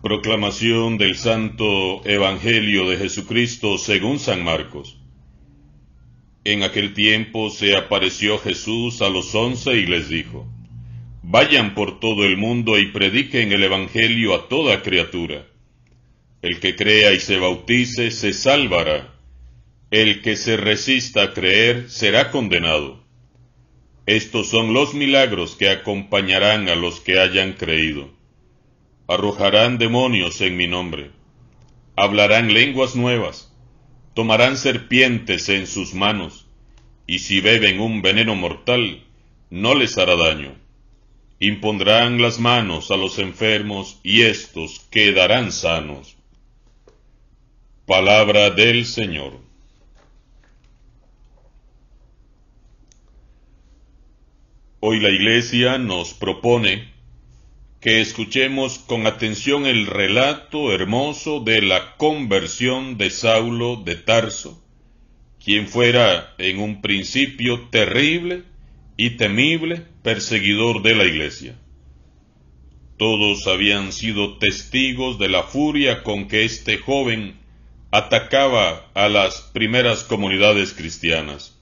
Proclamación del Santo Evangelio de Jesucristo según San Marcos. En aquel tiempo se apareció Jesús a los 11 y les dijo: Vayan por todo el mundo y prediquen el Evangelio a toda criatura. El que crea y se bautice se salvará. El que se resista a creer será condenado. Estos son los milagros que acompañarán a los que hayan creído. Arrojarán demonios en mi nombre, hablarán lenguas nuevas, tomarán serpientes en sus manos, y si beben un veneno mortal, no les hará daño. Impondrán las manos a los enfermos, y éstos quedarán sanos. Palabra del Señor. Hoy la Iglesia nos propone que escuchemos con atención el relato hermoso de la conversión de Saulo de Tarso, quien fuera en un principio terrible y temible perseguidor de la Iglesia. Todos habían sido testigos de la furia con que este joven atacaba a las primeras comunidades cristianas.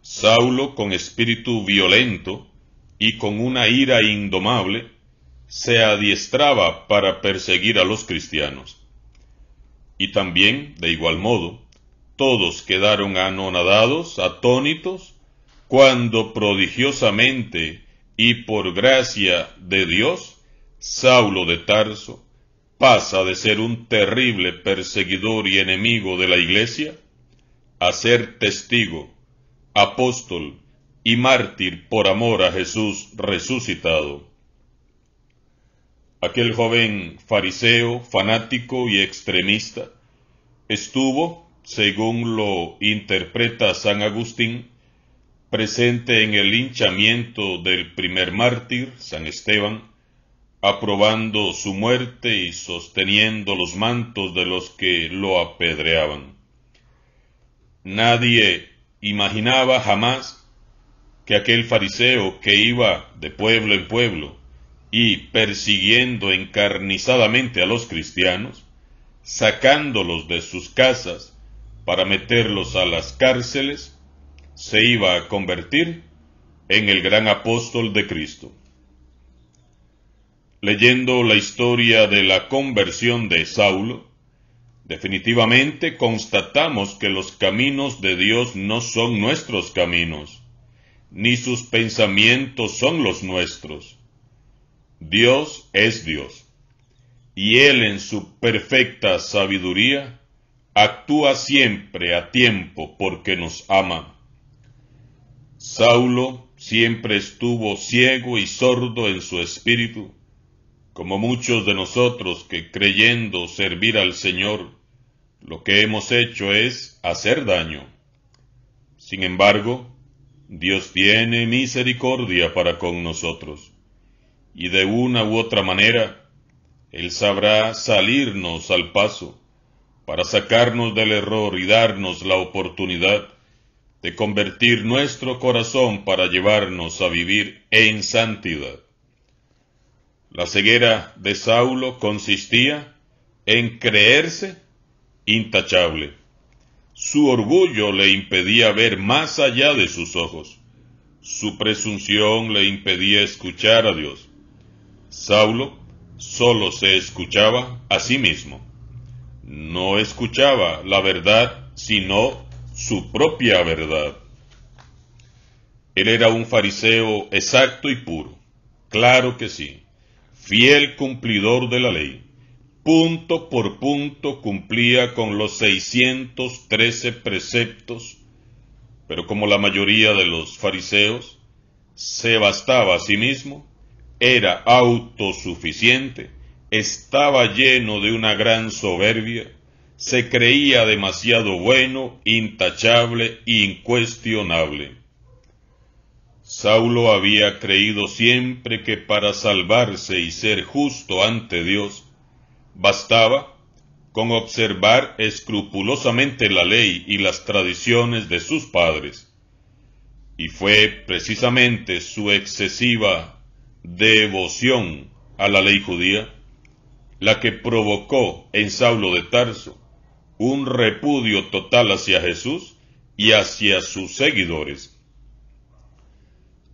Saulo, con espíritu violento y con una ira indomable, se adiestraba para perseguir a los cristianos. Y también, de igual modo, todos quedaron anonadados, atónitos, cuando prodigiosamente y por gracia de Dios, Saulo de Tarso pasa de ser un terrible perseguidor y enemigo de la Iglesia a ser testigo, apóstol y mártir por amor a Jesús resucitado. Aquel joven fariseo, fanático y extremista, estuvo, según lo interpreta San Agustín, presente en el linchamiento del primer mártir, San Esteban, aprobando su muerte y sosteniendo los mantos de los que lo apedreaban. Nadie imaginaba jamás que aquel fariseo que iba de pueblo en pueblo y persiguiendo encarnizadamente a los cristianos, sacándolos de sus casas para meterlos a las cárceles, se iba a convertir en el gran apóstol de Cristo. Leyendo la historia de la conversión de Saulo, definitivamente constatamos que los caminos de Dios no son nuestros caminos, ni sus pensamientos son los nuestros. Dios es Dios, y Él en su perfecta sabiduría actúa siempre a tiempo porque nos ama. Saulo siempre estuvo ciego y sordo en su espíritu, como muchos de nosotros que creyendo servir al Señor, lo que hemos hecho es hacer daño. Sin embargo, Dios tiene misericordia para con nosotros. Y de una u otra manera, Él sabrá salirnos al paso para sacarnos del error y darnos la oportunidad de convertir nuestro corazón para llevarnos a vivir en santidad. La ceguera de Saulo consistía en creerse intachable. Su orgullo le impedía ver más allá de sus ojos. Su presunción le impedía escuchar a Dios. Saulo solo se escuchaba a sí mismo. No escuchaba la verdad, sino su propia verdad. Él era un fariseo exacto y puro, claro que sí, fiel cumplidor de la ley. Punto por punto cumplía con los 613 preceptos, pero como la mayoría de los fariseos, se bastaba a sí mismo, era autosuficiente, estaba lleno de una gran soberbia, se creía demasiado bueno, intachable e incuestionable. Saulo había creído siempre que para salvarse y ser justo ante Dios, bastaba con observar escrupulosamente la ley y las tradiciones de sus padres. Y fue precisamente su excesiva devoción a la ley judía la que provocó en Saulo de Tarso un repudio total hacia Jesús y hacia sus seguidores.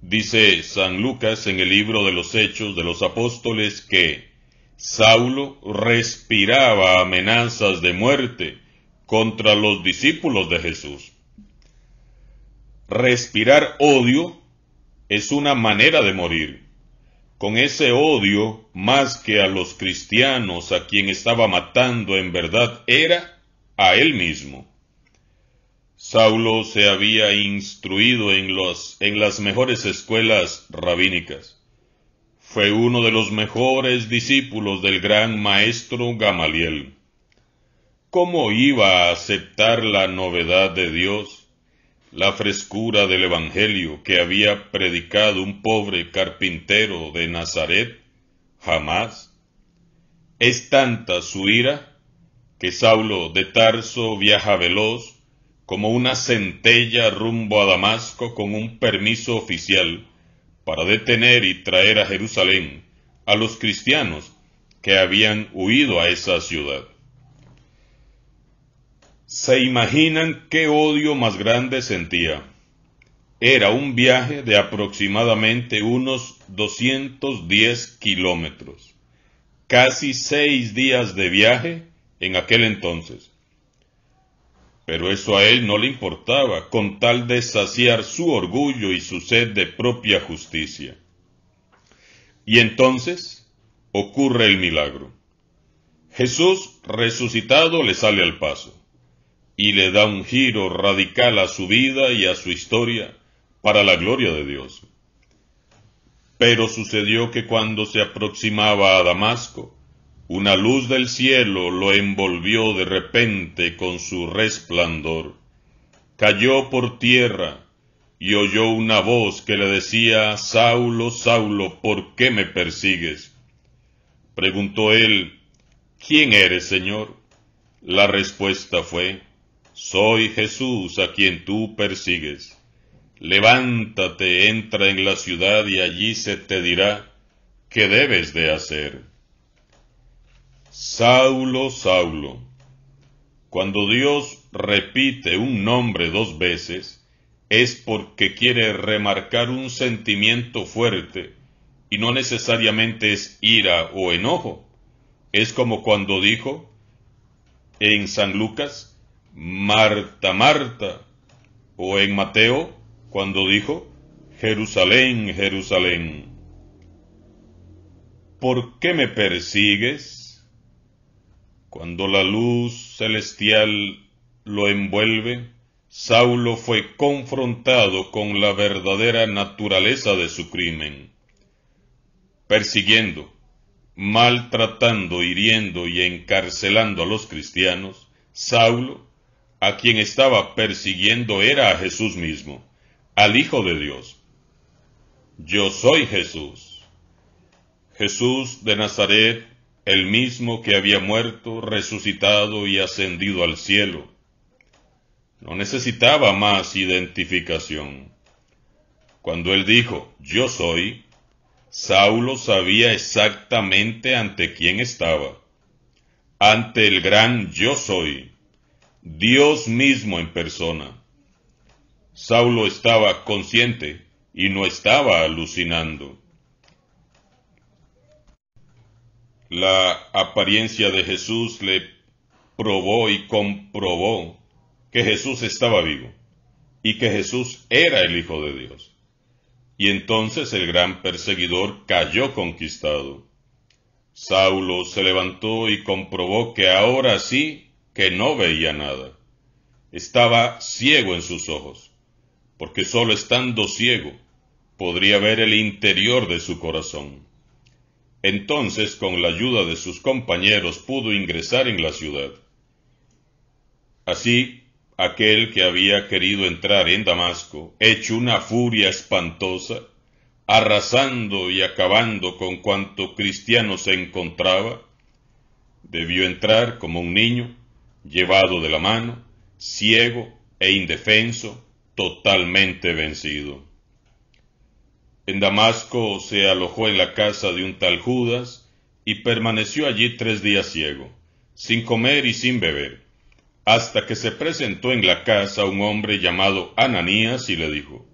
Dice San Lucas en el libro de los Hechos de los Apóstoles que Saulo respiraba amenazas de muerte contra los discípulos de Jesús. Respirar odio es una manera de morir. Con ese odio, más que a los cristianos a quien estaba matando en verdad, era a él mismo. Saulo se había instruido en las mejores escuelas rabínicas. Fue uno de los mejores discípulos del gran maestro Gamaliel. ¿Cómo iba a aceptar la novedad de Dios, la frescura del Evangelio que había predicado un pobre carpintero de Nazaret? Jamás. Es tanta su ira que Saulo de Tarso viaja veloz como una centella rumbo a Damasco con un permiso oficial para detener y traer a Jerusalén a los cristianos que habían huido a esa ciudad. ¿Se imaginan qué odio más grande sentía? Era un viaje de aproximadamente unos 210 kilómetros, casi 6 días de viaje en aquel entonces. Pero eso a él no le importaba, con tal de saciar su orgullo y su sed de propia justicia. Y entonces ocurre el milagro. Jesús resucitado le sale al paso y le da un giro radical a su vida y a su historia para la gloria de Dios. Pero sucedió que cuando se aproximaba a Damasco, una luz del cielo lo envolvió de repente con su resplandor. Cayó por tierra y oyó una voz que le decía: Saulo, Saulo, ¿por qué me persigues? Preguntó él: ¿Quién eres, Señor? La respuesta fue: Soy Jesús a quien tú persigues. Levántate, entra en la ciudad y allí se te dirá qué debes de hacer. Saulo, Saulo. Cuando Dios repite un nombre 2 veces, es porque quiere remarcar un sentimiento fuerte, y no necesariamente es ira o enojo. Es como cuando dijo en San Lucas: Marta, Marta, o en Mateo, cuando dijo: Jerusalén, Jerusalén, ¿por qué me persigues? Cuando la luz celestial lo envuelve, Saulo fue confrontado con la verdadera naturaleza de su crimen. Persiguiendo, maltratando, hiriendo y encarcelando a los cristianos, Saulo, a quien estaba persiguiendo, era a Jesús mismo, al Hijo de Dios. Yo soy Jesús. Jesús de Nazaret, el mismo que había muerto, resucitado y ascendido al cielo. No necesitaba más identificación. Cuando él dijo: Yo soy, Saulo sabía exactamente ante quién estaba. Ante el gran Yo soy, Dios mismo en persona. Saulo estaba consciente y no estaba alucinando. La apariencia de Jesús le probó y comprobó que Jesús estaba vivo y que Jesús era el Hijo de Dios. Y entonces el gran perseguidor cayó conquistado. Saulo se levantó y comprobó que ahora sí que no veía nada. Estaba ciego en sus ojos, porque sólo estando ciego podría ver el interior de su corazón. Entonces, con la ayuda de sus compañeros, pudo ingresar en la ciudad. Así, aquel que había querido entrar en Damasco, hecho una furia espantosa, arrasando y acabando con cuanto cristiano se encontraba, debió entrar como un niño, llevado de la mano, ciego e indefenso, totalmente vencido. En Damasco se alojó en la casa de un tal Judas, y permaneció allí 3 días ciego, sin comer y sin beber, hasta que se presentó en la casa un hombre llamado Ananías y le dijo: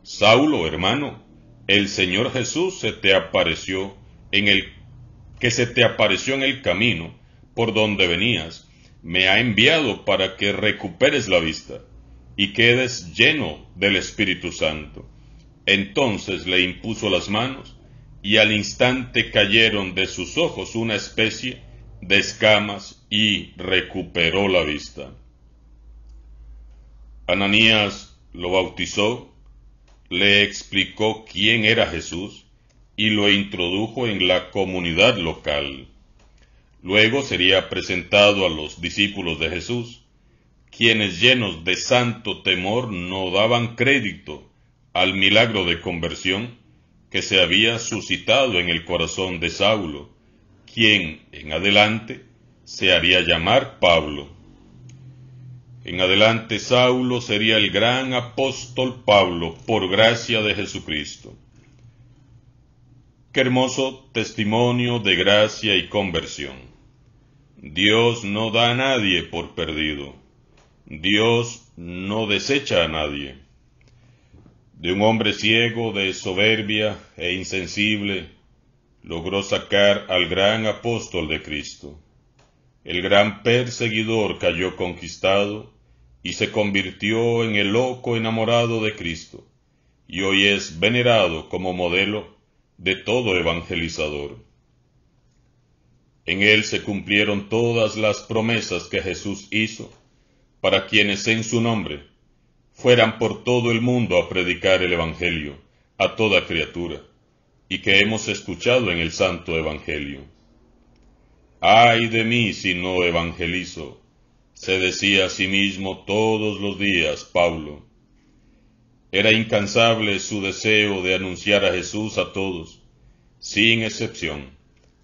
Saulo, hermano, el Señor Jesús se te apareció en el camino por donde venías, me ha enviado para que recuperes la vista y quedes lleno del Espíritu Santo. Entonces le impuso las manos, y al instante cayeron de sus ojos una especie de escamas, y recuperó la vista. Ananías lo bautizó, le explicó quién era Jesús, y lo introdujo en la comunidad local. Luego sería presentado a los discípulos de Jesús, quienes llenos de santo temor no daban crédito al milagro de conversión que se había suscitado en el corazón de Saulo, quien en adelante se haría llamar Pablo. En adelante Saulo sería el gran apóstol Pablo por gracia de Jesucristo. Qué hermoso testimonio de gracia y conversión. Dios no da a nadie por perdido. Dios no desecha a nadie. De un hombre ciego, de soberbia e insensible, logró sacar al gran apóstol de Cristo. El gran perseguidor cayó conquistado y se convirtió en el loco enamorado de Cristo, y hoy es venerado como modelo de todo evangelizador. En él se cumplieron todas las promesas que Jesús hizo para quienes en su nombre fueran por todo el mundo a predicar el Evangelio a toda criatura, y que hemos escuchado en el Santo Evangelio. ¡Ay de mí si no evangelizo!, se decía a sí mismo todos los días Pablo. Era incansable su deseo de anunciar a Jesús a todos, sin excepción,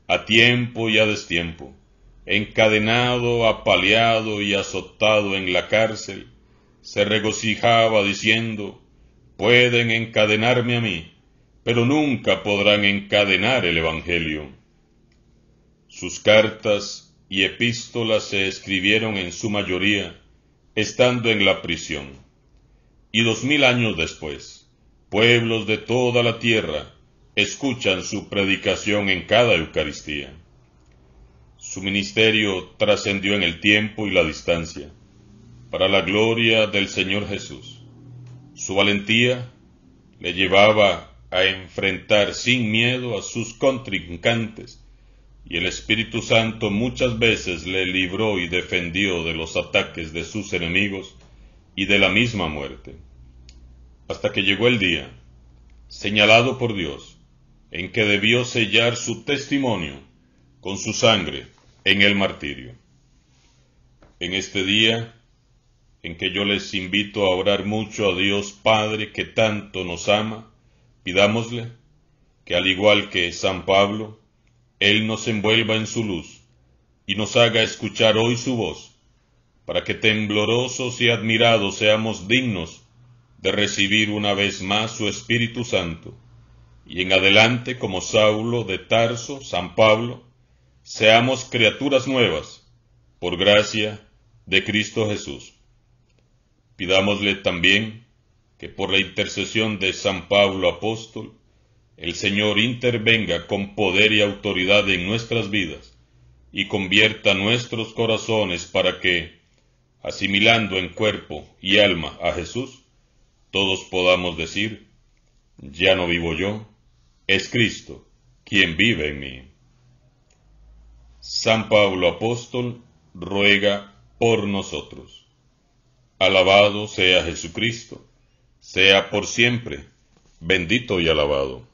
a tiempo y a destiempo, encadenado, apaleado y azotado en la cárcel. Se regocijaba diciendo: pueden encadenarme a mí, pero nunca podrán encadenar el Evangelio. Sus cartas y epístolas se escribieron en su mayoría estando en la prisión, y 2000 años después, pueblos de toda la tierra escuchan su predicación en cada Eucaristía. Su ministerio trascendió en el tiempo y la distancia, para la gloria del Señor Jesús. Su valentía le llevaba a enfrentar sin miedo a sus contrincantes, y el Espíritu Santo muchas veces le libró y defendió de los ataques de sus enemigos y de la misma muerte, hasta que llegó el día, señalado por Dios, en que debió sellar su testimonio con su sangre en el martirio. En este día, en que yo les invito a orar mucho a Dios Padre que tanto nos ama, pidámosle que, al igual que San Pablo, Él nos envuelva en su luz y nos haga escuchar hoy su voz, para que temblorosos y admirados seamos dignos de recibir una vez más su Espíritu Santo, y en adelante, como Saulo de Tarso, San Pablo, seamos criaturas nuevas, por gracia de Cristo Jesús. Pidámosle también que por la intercesión de San Pablo apóstol, el Señor intervenga con poder y autoridad en nuestras vidas, y convierta nuestros corazones para que, asimilando en cuerpo y alma a Jesús, todos podamos decir: ya no vivo yo, es Cristo quien vive en mí. San Pablo apóstol ruega por nosotros. Alabado sea Jesucristo, sea por siempre bendito y alabado.